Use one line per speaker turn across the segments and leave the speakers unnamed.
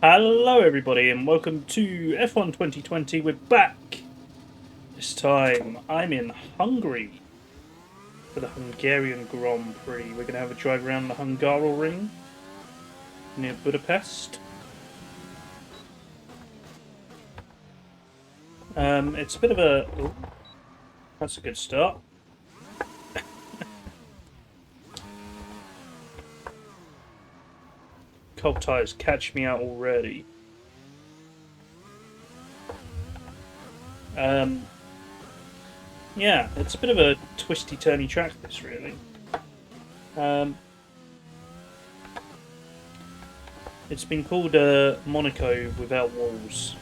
Hello everybody and welcome to F1 2020. We're back. This time I'm in Hungary for the Hungarian Grand Prix. We're going to have a drive around the Hungaroring near Budapest. It's a bit of a... Oh, that's a good start. Cold tyres catch me out already. Yeah, it's a bit of a twisty-turny track, this, really. It's been called Monaco without walls.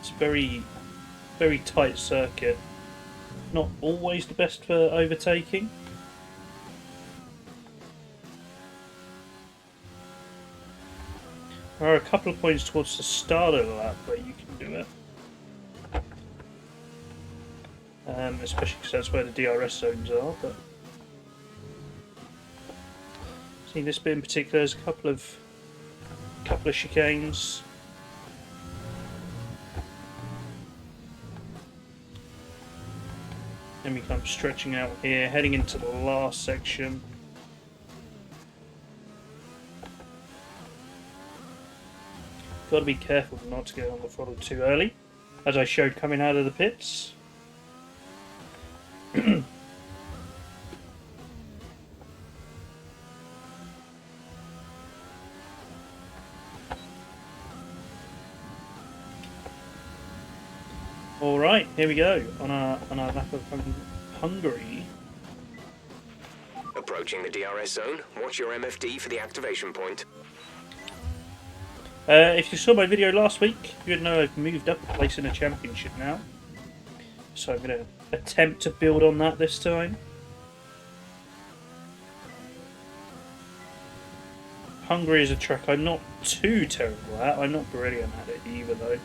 It's a very, very tight circuit. Not always the best for overtaking. There are a couple of points towards the start of the lap where you can do it. Especially because that's where the DRS zones are. But see, this bit in particular, there's a couple of chicanes. Then we come stretching out here, heading into the last section. Got to be careful not to go on the throttle too early, as I showed coming out of the pits. Alright, here we go on our lap of Hungary.
Approaching the DRS zone, watch your MFD for the activation point.
If you saw my video last week, you'd know I've moved up a place in the championship now. So I'm going to attempt to build on that this time. Hungary is a track I'm not too terrible at. I'm not brilliant at it either, though.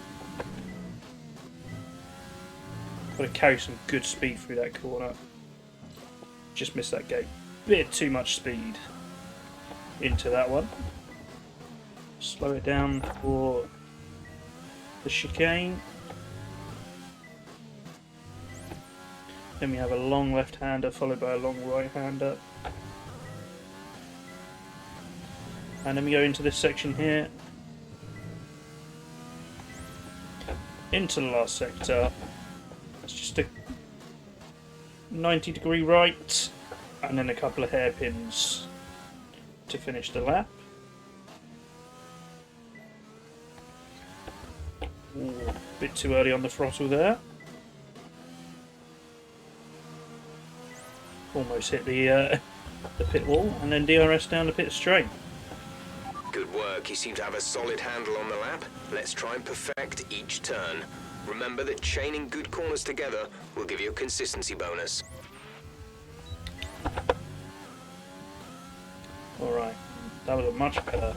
Got to carry some good speed through that corner. Just missed that gate. Bit too much speed into that one. Slow it down for the chicane. Then we have a long left-hander followed by a long right-hander. And then we go into this section here. Into the last sector. It's just a 90-degree right. And then a couple of hairpins to finish the lap. Ooh, a bit too early on the throttle there. Almost hit the pit wall, and then DRS down the pit straight.
Good work, you seem to have a solid handle on the lap. Let's try and perfect each turn. Remember that chaining good corners together will give you a consistency bonus.
Alright, that was a much better.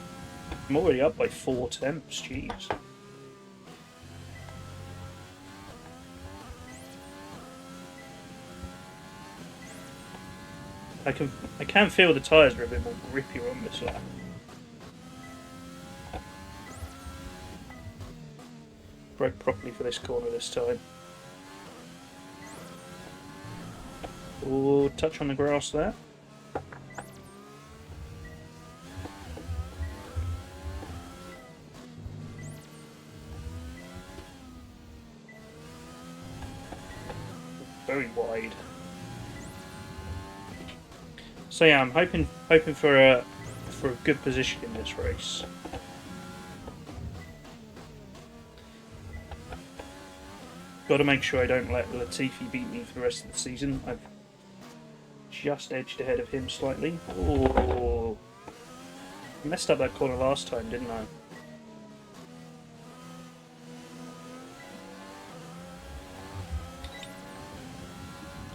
I'm already up by 4 temps, jeez. I can feel the tyres are a bit more grippier on this lap. Brake properly for this corner this time. Ooh, touch on the grass there. Very wide. So yeah, I'm hoping for a good position in this race. Got to make sure I don't let Latifi beat me for the rest of the season. I've just edged ahead of him slightly. Oh, messed up that corner last time, didn't I?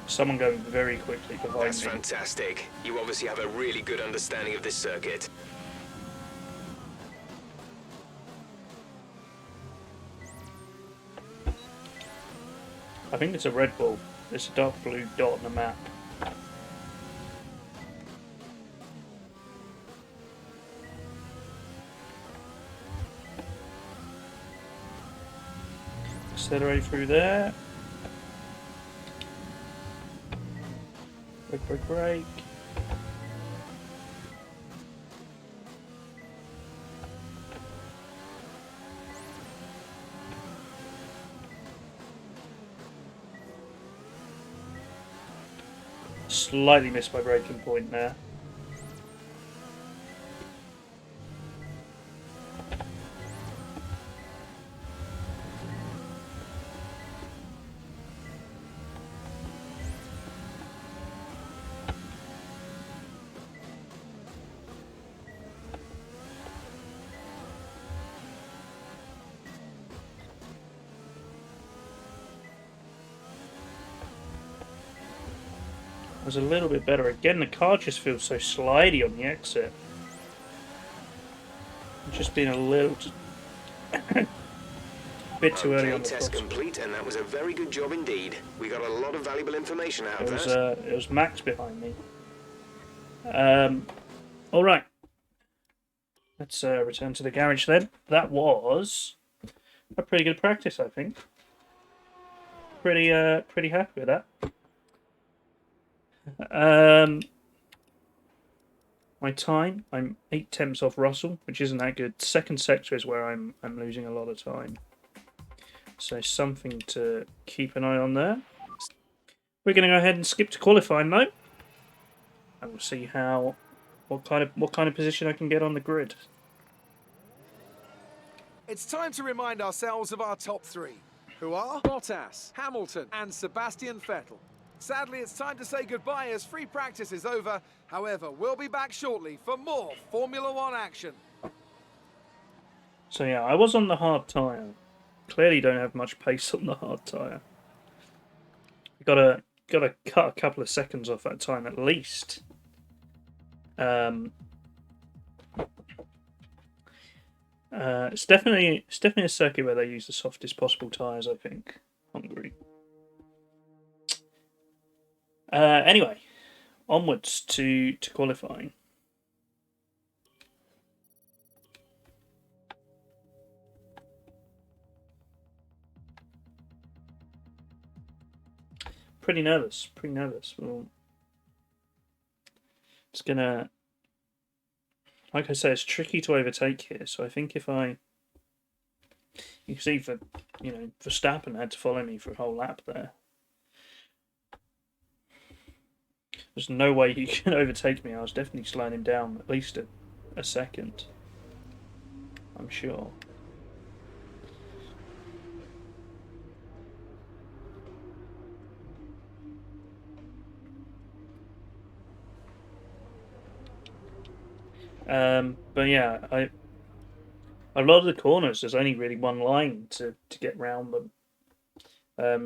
Someone going very quickly behind me.
That's fantastic. You obviously have a really good understanding of this circuit.
I think it's a Red Bull. It's a dark blue dot on the map. Accelerate through there. Brake, brake, brake. Slightly missed my braking point there. Was a little bit better. Again, the car just feels so slidey on the exit. Just been a little bit too early on the
test
throttle.
complete, and that was a very good job indeed. We got a lot of valuable information out of that.
It was Max behind me. All right. Let's return to the garage then. That was a pretty good practice, I think. Pretty happy with that. My time, I'm 8 tenths off Russell, which isn't that good. Second sector is where I'm losing a lot of time. So something to keep an eye on there. We're going to go ahead and skip to qualifying though, and we'll see what kind of position I can get on the grid.
It's time to remind ourselves of our top three, who are Bottas, Hamilton, and Sebastian Vettel. Sadly, it's time to say goodbye as free practice is over. However, we'll be back shortly for more Formula One action.
So yeah, I was on the hard tyre. Clearly don't have much pace on the hard tyre. Gotta cut a couple of seconds off that time at least. It's definitely a circuit where they use the softest possible tyres, I think. Hungary. Anyway, onwards to qualifying. Pretty nervous. Well, it's gonna, like I say, it's tricky to overtake here. So I think if you can see Verstappen had to follow me for a whole lap there. There's no way he can overtake me. I was definitely slowing him down at least a second. I'm sure. But yeah, a lot of the corners, there's only really one line to get round them.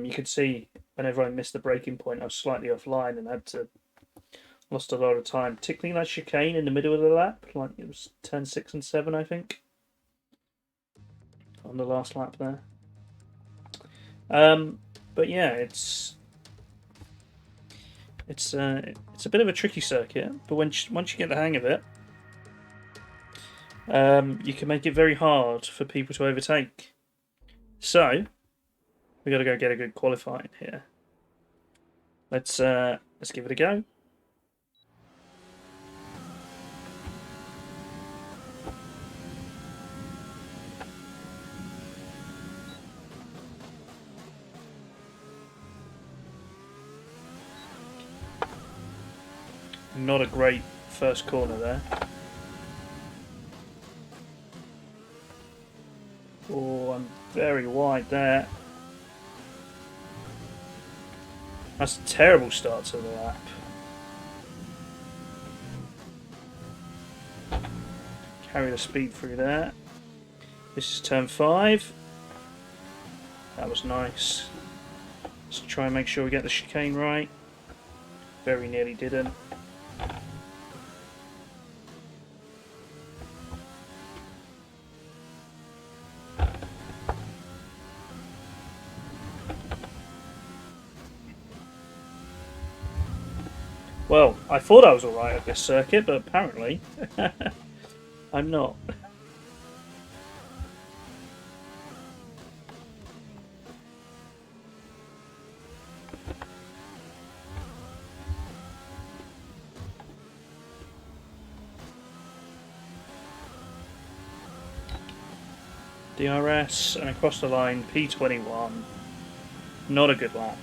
You could see whenever I missed the braking point, I was slightly offline and lost a lot of time, particularly that chicane in the middle of the lap, like it was turn 6 and 7, I think, on the last lap there. But yeah, it's a bit of a tricky circuit, but once you get the hang of it, you can make it very hard for people to overtake. So we got to go get a good qualifying here. Let's give it a go. Not a great first corner there. Oh, I'm very wide there. That's a terrible start to the lap. Carry the speed through there. This is turn 5. That was nice. Let's try and make sure we get the chicane right. Very nearly didn't. Well, I thought I was alright at this circuit, but apparently I'm not. DRS and across the line, P21. Not a good lap.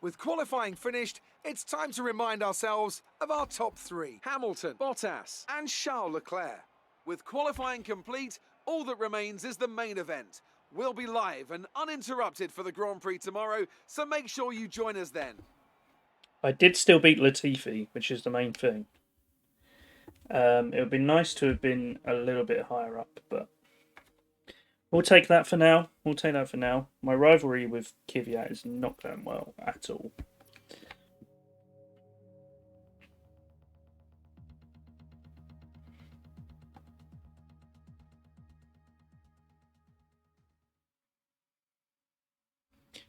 With qualifying finished, it's time to remind ourselves of our top three. Hamilton, Bottas and Charles Leclerc. With qualifying complete, all that remains is the main event. We'll be live and uninterrupted for the Grand Prix tomorrow, so make sure you join us then.
I did still beat Latifi, which is the main thing. It would be nice to have been a little bit higher up, but we'll take that for now. My rivalry with Kvyat is not going well at all.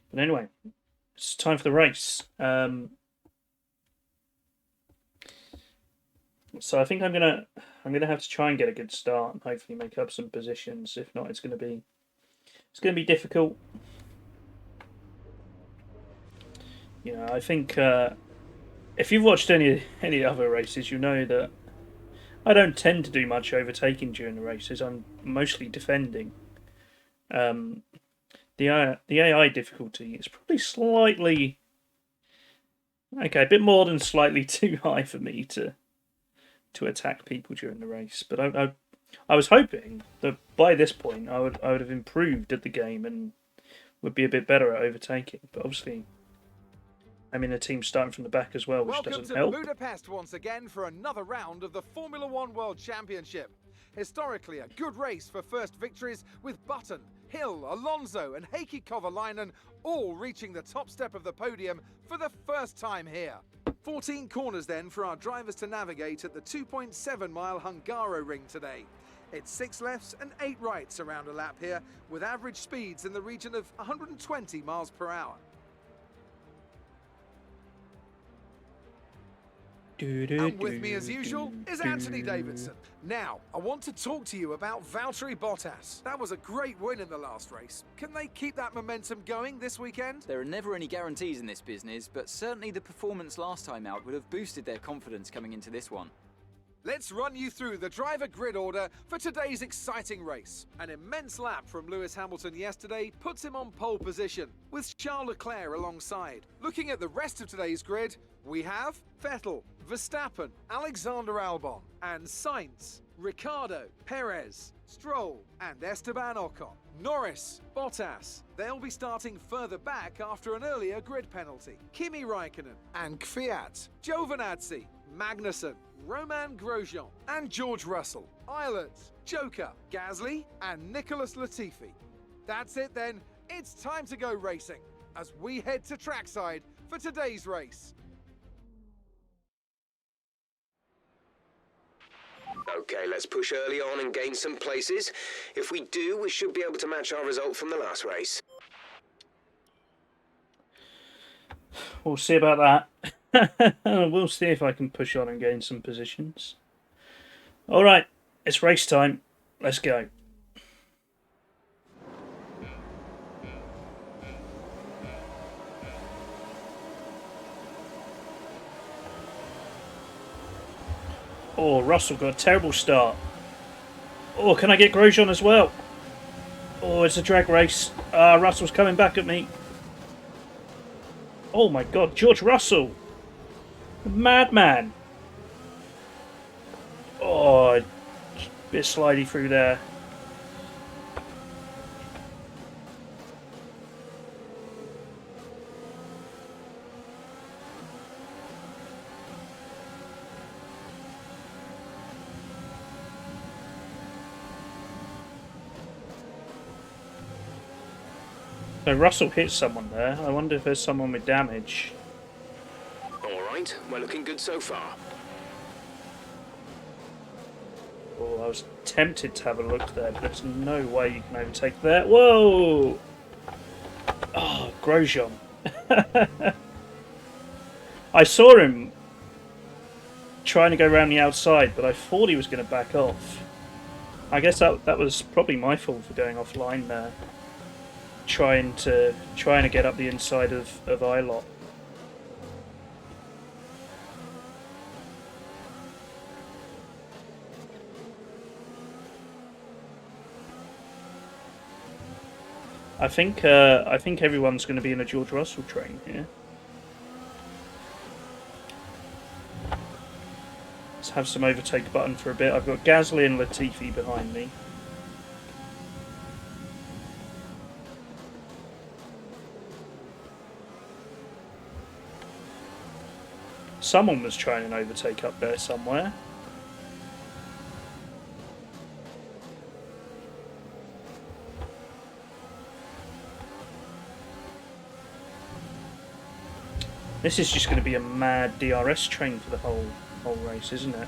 But anyway, it's time for the race. So I think I'm gonna have to try and get a good start and hopefully make up some positions. If not, it's gonna be difficult. You know, I think if you've watched any other races, you know that I don't tend to do much overtaking during the races. I'm mostly defending. The AI difficulty is probably slightly a bit more than slightly too high for me to attack people during the race. But I was hoping that by this point I would have improved at the game and would be a bit better at overtaking. But obviously, I'm in a team starting from the back as well, which doesn't help.
Welcome to Budapest once again for another round of the Formula One World Championship. Historically, a good race for first victories with Button, Hill, Alonso and Heikki Kovalainen all reaching the top step of the podium for the first time here. 14 corners then for our drivers to navigate at the 2.7-mile Hungary ring today. It's 6 lefts and 8 rights around a lap here, with average speeds in the region of 120 miles per hour. And with me as usual is Anthony Davidson. Now, I want to talk to you about Valtteri Bottas. That was a great win in the last race. Can they keep that momentum going this weekend?
There are never any guarantees in this business, but certainly the performance last time out would have boosted their confidence coming into this one.
Let's run you through the driver grid order for today's exciting race. An immense lap from Lewis Hamilton yesterday puts him on pole position, with Charles Leclerc alongside. Looking at the rest of today's grid, we have Vettel, Verstappen, Alexander Albon, and Sainz, Ricciardo, Perez, Stroll, and Esteban Ocon. Norris, Bottas, they'll be starting further back after an earlier grid penalty. Kimi Raikkonen and Kvyat, Giovinazzi, Magnussen, Romain Grosjean, and George Russell, Eilert, Joker, Gasly, and Nicholas Latifi. That's it then, it's time to go racing as we head to trackside for today's race.
Okay, let's push early on and gain some places. If we do, we should be able to match our result from the last race.
We'll see about that. We'll see if I can push on and gain some positions. Alright, it's race time. Let's go. Oh, Russell got a terrible start. Oh, can I get Grosjean as well? Oh, it's a drag race. Russell's coming back at me. Oh my god, George Russell! Madman! Oh, bit slidey through there. So Russell hit someone there. I wonder if there's someone with damage.
Alright, we're looking good so far.
Oh, I was tempted to have a look there, but there's no way you can overtake there. Whoa! Oh, Grosjean. I saw him trying to go around the outside, but I thought he was going to back off. I guess that was probably my fault for going offline there. trying to get up the inside of Ilot. I think everyone's going to be in a George Russell train here. Let's have some overtake button for a bit. I've got Gasly and Latifi behind me. Someone was trying an overtake up there somewhere. This is just going to be a mad DRS train for the whole race, isn't it?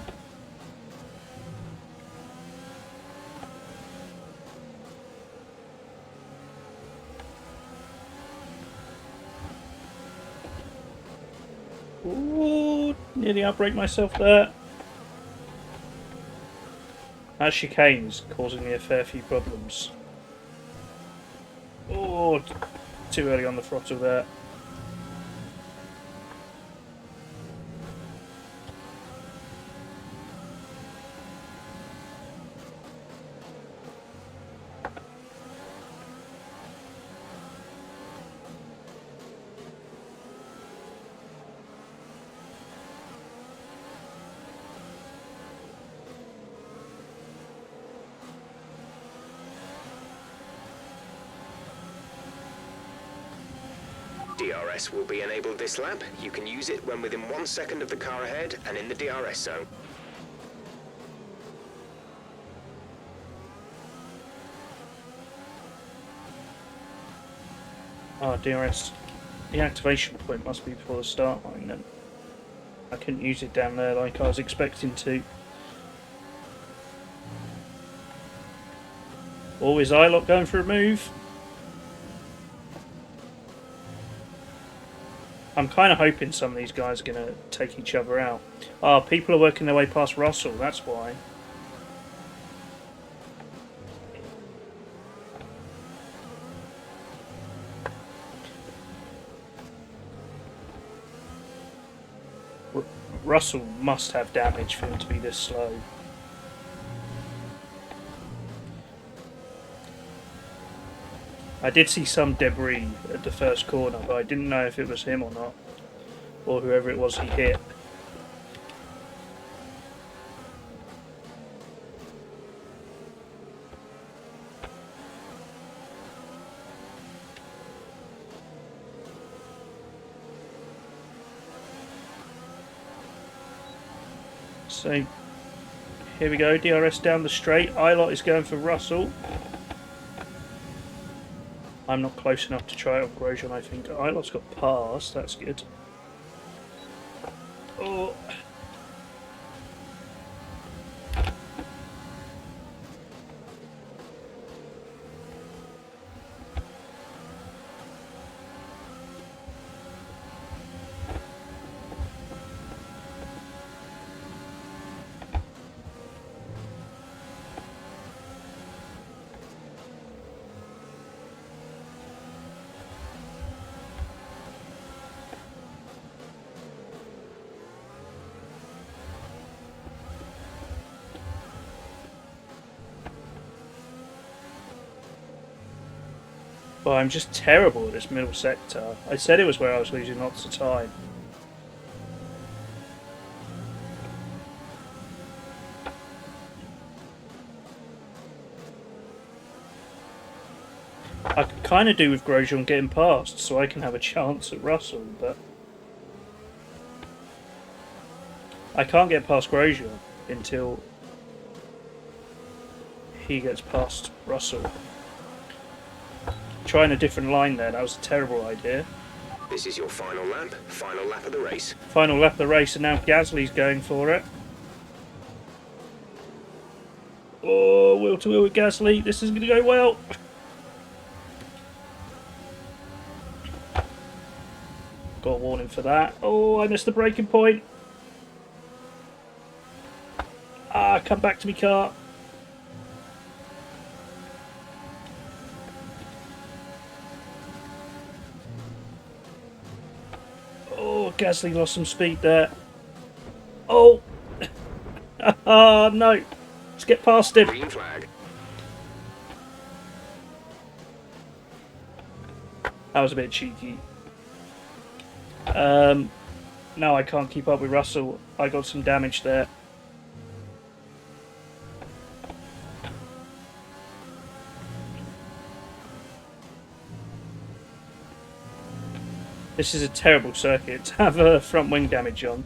Ooh, nearly outbrake myself there. That chicane's causing me a fair few problems. Oh, too early on the throttle there.
DRS will be enabled this lap. You can use it when within 1 second of the car ahead and in the DRS zone.
Oh, DRS. The activation point must be before the start line then. I couldn't use it down there like I was expecting to. Always Ilot going for a move. I'm kind of hoping some of these guys are going to take each other out. Ah, people are working their way past Russell, that's why. Russell must have damage for him to be this slow. I did see some debris at the first corner, but I didn't know if it was him or not, or whoever it was he hit. So, here we go, DRS down the straight. Ilot is going for Russell. I'm not close enough to try it on Grosjean, I think. Ilot's got past, that's good. Oh. Well, I'm just terrible at this middle sector. I said it was where I was losing lots of time. I could kind of do with Grosjean getting past so I can have a chance at Russell, but I can't get past Grosjean until he gets past Russell. Trying a different line there, that was a terrible idea.
This is your final lap of the race.
Final lap of the race, and now Gasly's going for it. Oh, wheel to wheel with Gasly, this isn't going to go well. Got a warning for that. Oh, I missed the braking point. Ah, come back to me, car. Gasly lost some speed there. Oh! Oh, no. Let's get past him.
Green flag.
That was a bit cheeky. No, I can't keep up with Russell. I got some damage there. This is a terrible circuit to have a front wing damage on.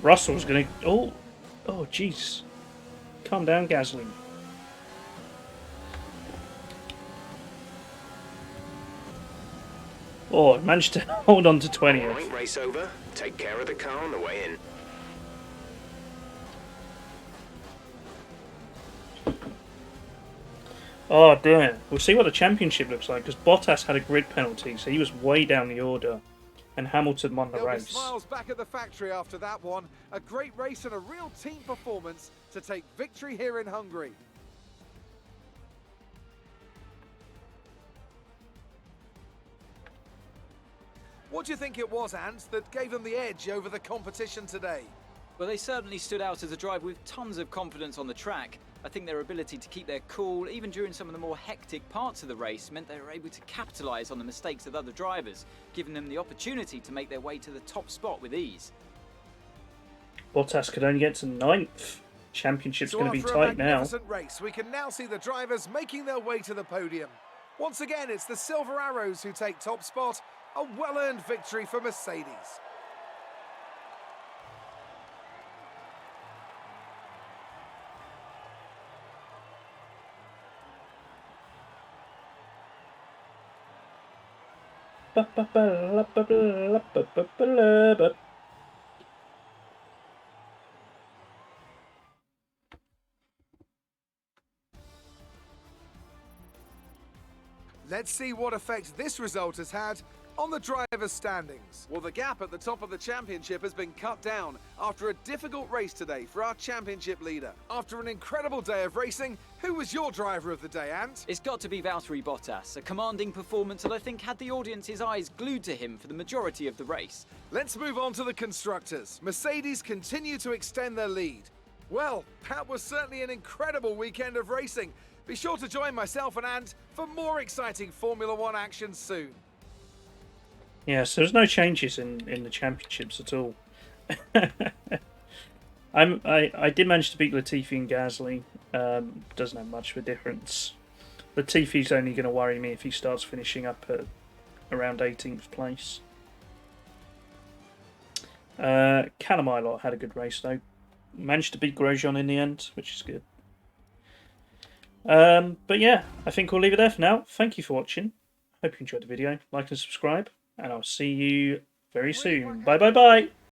Russell's gonna... Oh, jeez. Calm down, Gasly. Oh, I managed to hold on to 20th.
Alright, race over. Take care of the car on the way in.
Oh, dear. We'll see what the championship looks like, because Bottas had a grid penalty, so he was way down the order. And Hamilton won the
There'll be
race.
smiles back at the factory after that one. A great race and a real team performance to take victory here in Hungary. What do you think it was, Ant, that gave them the edge over the competition today?
Well, they certainly stood out as a drive with tons of confidence on the track. I think their ability to keep their cool, even during some of the more hectic parts of the race, meant they were able to capitalise on the mistakes of other drivers, giving them the opportunity to make their way to the top spot with ease.
Bottas could only get to 9th. Championship's going to be
after
tight
a
now.
magnificent race, we can now see the drivers making their way to the podium. Once again, it's the Silver Arrows who take top spot. A well-earned victory for Mercedes. Let's see what effect this result has had on the drivers' standings. Well, the gap at the top of the championship has been cut down after a difficult race today for our championship leader. After an incredible day of racing, who was your driver of the day, Ant?
It's got to be Valtteri Bottas, a commanding performance that I think had the audience's eyes glued to him for the majority of the race.
Let's move on to the constructors. Mercedes continue to extend their lead. Well, that was certainly an incredible weekend of racing. Be sure to join myself and Ant for more exciting Formula One action soon.
Yes, there's no changes in the championships at all. I did manage to beat Latifi and Gasly. Doesn't have much of a difference. Latifi's only going to worry me if he starts finishing up at around 18th place. Callum had a good race though. Managed to beat Grosjean in the end, which is good. But yeah, I think we'll leave it there for now. Thank you for watching. Hope you enjoyed the video. Like and subscribe, and I'll see you very soon. Bye bye bye.